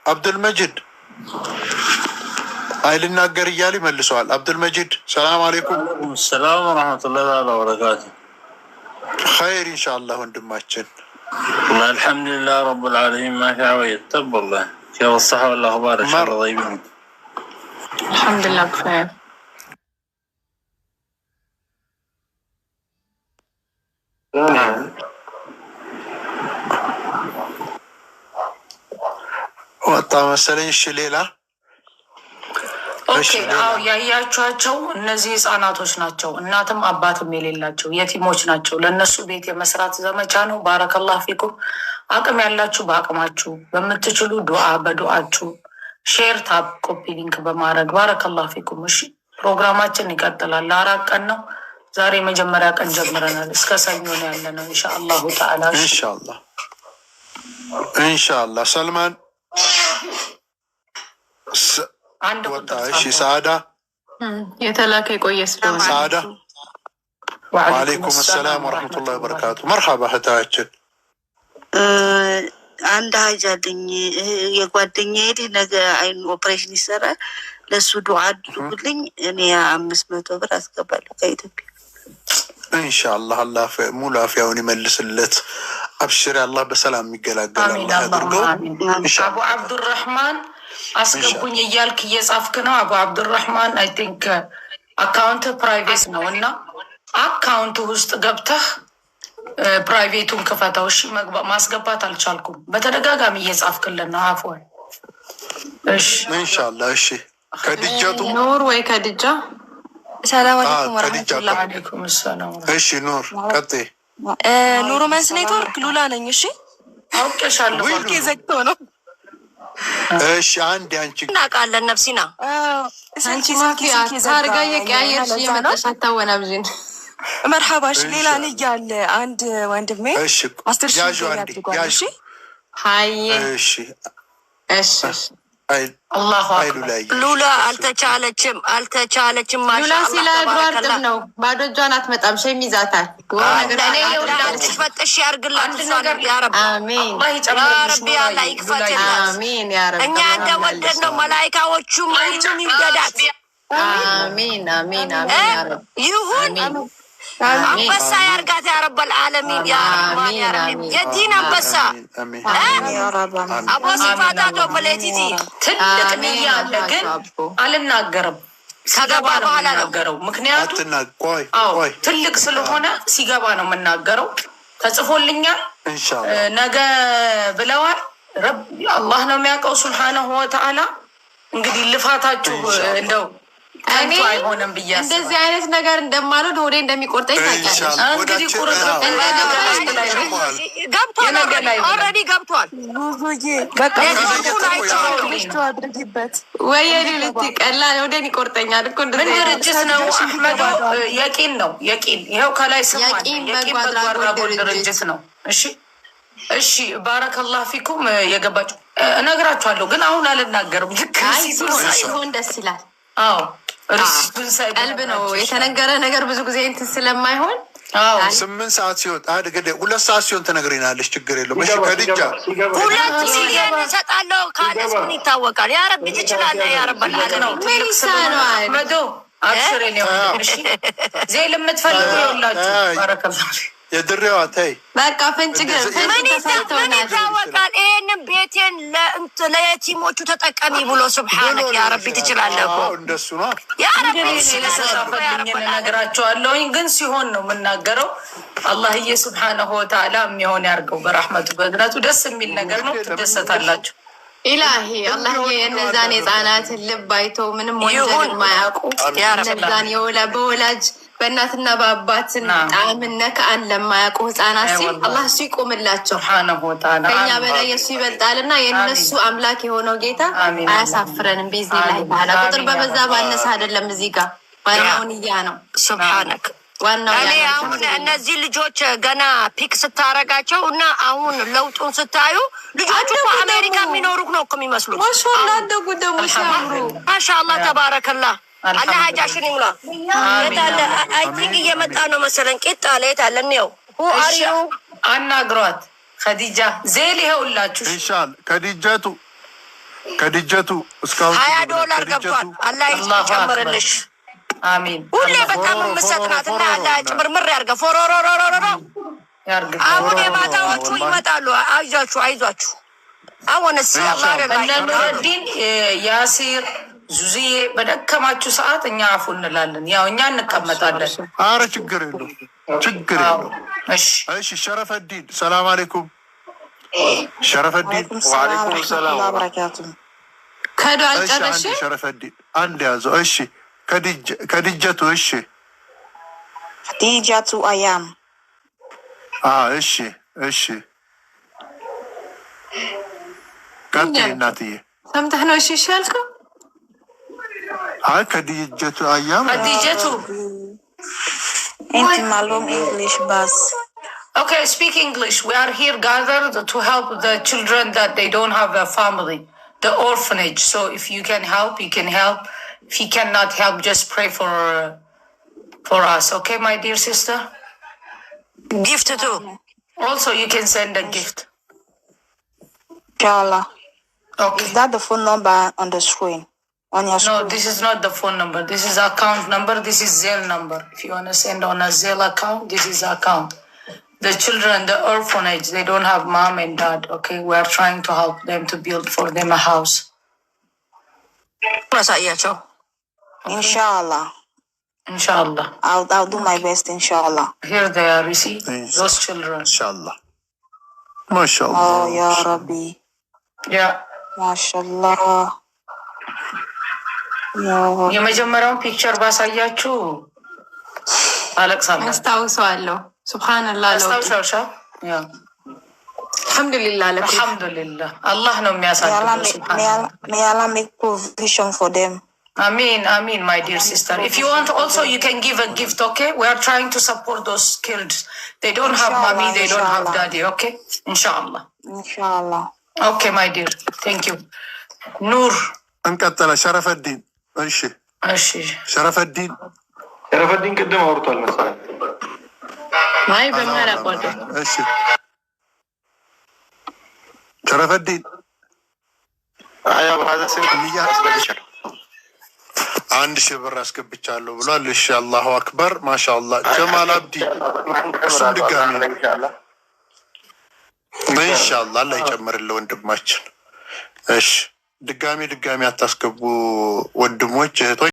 አብዱልመጂድ አይልናገር እያሉ ይመልሰዋል። አብዱልመጂድ ሰላም አለይኩም። ሰላም ወራህመቱላሂ ወበረካቱ። ኸይር ኢንሻአላህ ወንድማችን። አልሐምዱሊላህ ረብል ዓለሚን ማሻአላ ይተበላህ كيف الصحة والأخبار إن شاء الله طيبين؟ الحمد لله بخير. ወጣ መሰለኝ። እሺ ሌላ ኦኬ። አዎ ያያችኋቸው እነዚህ ህጻናቶች ናቸው። እናትም አባትም የሌላቸው የቲሞች ናቸው። ለእነሱ ቤት የመስራት ዘመቻ ነው። ባረከላህ ፊኩም። አቅም ያላችሁ በአቅማችሁ በምትችሉ ዱዓ በዱዓችሁ ሼር ታብ ኮፒ ሊንክ በማድረግ ባረከላህ ፊኩም። እሺ ፕሮግራማችን ይቀጥላል። ለ4 ቀን ነው። ዛሬ መጀመሪያ ቀን ጀምረናል። እስከ ሰኞ ነው ያለነው ኢንሻአላሁ ተዓላ። ኢንሻአላህ ሰልማን አንድ ወጣ። እሺ ሰዓዳ የተላከ የቆየ ስለሆነ ሰዓዳ ወአለይኩም ሰላም ወራህመቱላሂ ወበረካቱ። መርሐባ እህታችን። አንድ ሀጅ አለኝ የጓደኛዬ ልጅ ነገ አይኑ ኦፕሬሽን ይሰራል። ለሱ ዱዓ አድርጉልኝ። እኔ 500 ብር አስገባለሁ ከኢትዮጵያ። ኢንሻአላህ አላህ ሙሉ አፍያውን ይመልስለት። አብሽር አላህ በሰላም የሚገላገል አላህ ያድርገው። አቡ አብዱራህማን አስገቡኝ እያልክ እየጻፍክ ነው። አቡ አብዱራህማን አይ ቲንክ አካውንት ፕራይቬት ነው እና አካውንት ውስጥ ገብተህ ፕራይቬቱን ክፈተው። እሺ ማስገባት አልቻልኩም። በተደጋጋሚ እየጻፍክልን ነው። አፍወን እሺ ኢንሻአላህ። እሺ ከድጃቱ ኑር ወይ ከድጃ ሰላም አለይኩም ወራህመቱላሂ ወአለይኩም ሰላም። እሺ ኑር ቀጥይ። ኑሩ መንስ ኔትወርክ ሉላ ነኝ። እሺ አውቄሻለሁ። ወልኬ ዘግቶ ነው። እሺ አንድ አንቺ እናውቃለን። ነፍሲና አንቺ ማፊያ ታርጋ የቀያየርሽ እየመጣሽ አታወናብዥን። መርሐባሽ። ሌላ ልጅ አለ አንድ ወንድሜ 10 ሺህ ያድርጓል። እሺ ሀይ እሺ እሺ አላሁ አክበር። ሉላ አልተቻለችም ሉላ ሲላ እግሯ እርጥብ ነው። ባዶ እጇን አትመጣም። ሸም ይዛታል። እኔ የሁላችሁ ፈጥሽ ያርግላችሁ ያ ረብ። አሜን ያ ረቢ አላህ ይክፈትላት። አሜን ያ ረብ። እኛ እንደወደድ ነው መላኢካዎቹም ሁሉም ይገዳት። አሜን አሜን አሜን ያ ረብ። ይሁን አንበሳ ያርጋት ያ ረብ العالمين ያ ረህማን ያ ረሂም። የዲን አንበሳ አቦ ሲፋታቶ ፖለቲቲ ትልቅ ንያ አለ፣ ግን አልናገርም። ሲገባ ነው የምናገረው። ምክንያቱም ትልቅ ስለሆነ ሲገባ ነው የምናገረው። ተጽፎልኛል ነገ ብለዋል። ረቢ አላህ ነው የሚያውቀው ሱብሓነሁ ወተዓላ። እንግዲህ ልፋታችሁ እንደው እኔ አይሆንም ብዬ እንደዚህ አይነት ነገር እንደማልወድ ወደ እንደሚቆርጠኝ ታውቂያለሽ። እንግዲህ ቁርጥ ገብቷል፣ ኦልሬዲ ገብቷል። በቃ ወይኔ ልትቀላል ወደን ይቆርጠኛል እኮ ምን ድርጅት ነው አህመዶ? የቂን ነው የቂን። ይኸው ከላይ ስም የቂን በጎ አድራጎት ድርጅት ነው። እሺ እሺ ባረከላህ ፊኩም። የገባችሁ እነግራችኋለሁ፣ ግን አሁን አልናገርም። ልክ ሲሆን ደስ ይላል። አዎ ቀልብ ነው የተነገረ ነገር ብዙ ጊዜ እንትን ስለማይሆን 8 ሰዓት ሲሆን 2 ሰዓት ሲሆን ትነግሪናለሽ። ችግር የለውም። እሺ ከድጃ 2 ሚሊዮን እሰጣለሁ ካለስ ምን ይታወቃል? ያ ረቢ ትችላለህ። ያ ረብ العالمين ምን ይሳነዋል? መዶ አብሽሬ ነው። እሺ ዜል የምትፈልጉ ይኸውላችሁ። ባረከላህ የድሬዋ ተይ በቃ ፍንጭ ግን ምን ይታወቃል? ይሄንን ቤቴን ለየቲሞቹ ተጠቀሚ ብሎ ሱብሃንክ ያ ረቢ ትችላለህ እኮ እንደሱ ነው። ያ ረቢ ስለሰራፈልኝ እነግራቸዋለሁ፣ ግን ሲሆን ነው የምናገረው። አላህዬ ሱብሃነሁ ወተዓላ የሚሆን ያርገው በረህመቱ በእዝነቱ። ደስ የሚል ነገር ነው። ትደሰታላችሁ። ኢላሂ አላህዬ የእነዛን የህፃናትን ልብ አይቶ ምንም ወንጀል የማያውቁ እነዛን በወላጅ በእናትና በአባትን ጣዕምነት ከአን ለማያውቁ ህፃናት ሲል አላህ እሱ ይቆምላቸው። ከኛ በላይ የእሱ ይበልጣልና የእነሱ አምላክ የሆነው ጌታ አያሳፍረንም። ቢዝኒላህ ተዓላ ቁጥር በበዛ ባነሳ አይደለም። እዚህ ጋር ዋናውን እያ ነው። ሱብሃነክ ዋናው እኔ አሁን እነዚህ ልጆች ገና ፒክ ስታረጋቸው እና አሁን ለውጡን ስታዩ ልጆቹ አሜሪካ የሚኖሩ ነው እኮ የሚመስሉት። ማሻአላህ እንደጉ ደግሞ ሲያምሩ ማሻአላህ ተባረከላህ። አላህ ሀጃሽን ይሙላ። የታለ አይ ቲንክ እየመጣ ነው መሰለን። ቂጣ ለየት አለ ነው ሁ አሪው አናግሯት ከዲጃ ዜል ይኸውላችሁ ኢንሻአላህ ከዲጀቱ እስካሁን $20 ገብቷል። አላህ ይጨምርልሽ። አሚን። ሁሌ በጣም የምትሰጥናትና አላህ ጭምርምር ያርገ ፎሮሮሮሮሮ ያርገ። አሁን የማታዎቹ ይመጣሉ። አይዟችሁ አሁንስ አላህ ኑረዲን ያሲር ዙዚዬ በደከማችሁ ሰዓት እኛ አፉ እንላለን። ያው እኛ እንቀመጣለን። አረ ችግር የለውም። እሺ ሸረፈዲን ሰላም አለይኩም። ሸረፈዲን ወአለይኩም ሰላም ወበረካቱ። ከዶ አልጨረሽ ሸረፈዲን አንድ ያዘው። እሺ ከዲጀቱ እሺ ዲጃቱ አያም እሺ ቀጥይ እናትዬ። ሰምተህ ነው? እሺ ያልከው ከዲጀቱ አያም ከዲጀቱ እንቲ ማሎም እንግሊሽ ባስ. Okay, speak English. We are here gathered to help the children that they don't have a family, the orphanage. So if you can help, you can help. If you cannot help, just pray for us. Okay, my dear sister? gift too. Also, you can send a gift. Inshallah. Okay. Is that the phone number on the screen? On your screen? No, this is not the phone number. This is account number. This is Zelle number. If you want to send on a Zelle account, this is account. The children, the orphanage, they don't have mom and dad. Okay, we are trying to help them to build for them a house. Inshallah. Inshallah. I'll do my best, inshallah. Here they are, you see, those children. Inshallah. MashaAllah. Oh, Ya Rabbi. Yeah. MashaAllah. የመጀመሪያውን ፒክቸር ባሳያችሁ አለቅሳለሁ። አስታውሰዋለሁ። ሱብሃንአላህ አስታውሻሻ? ያ አልሐምዱሊላህ አላህ ነው የሚያሳድገው። ሱብሃንአላህ May Allah make provision for them. Amin, my dear sister. If you want also, you can give a gift, okay? We are trying to support those kids. They don't have mommy, they don't have daddy, okay? Inshallah. Okay, my dear. Thank you. Noor. እንቀጥለ ሸረፈዲን እሺ ሸረፈዲን ቅድም አውርቷል መሰለኝ። ማይ በመሀል አቋርጦ። እሺ ሸረፈዲን አያ በኋላ አስገብቻለሁ 1000 ብር አስገብቻለሁ ብሏል። እሺ አላሁ አክበር ማሻአላህ። ጀማል አብዲ እሱም ድጋሚ ኢንሻአላህ አላህ ይጨምርልህ ወንድማችን። እሺ ድጋሚ አታስገቡ ወንድሞች እህቶች።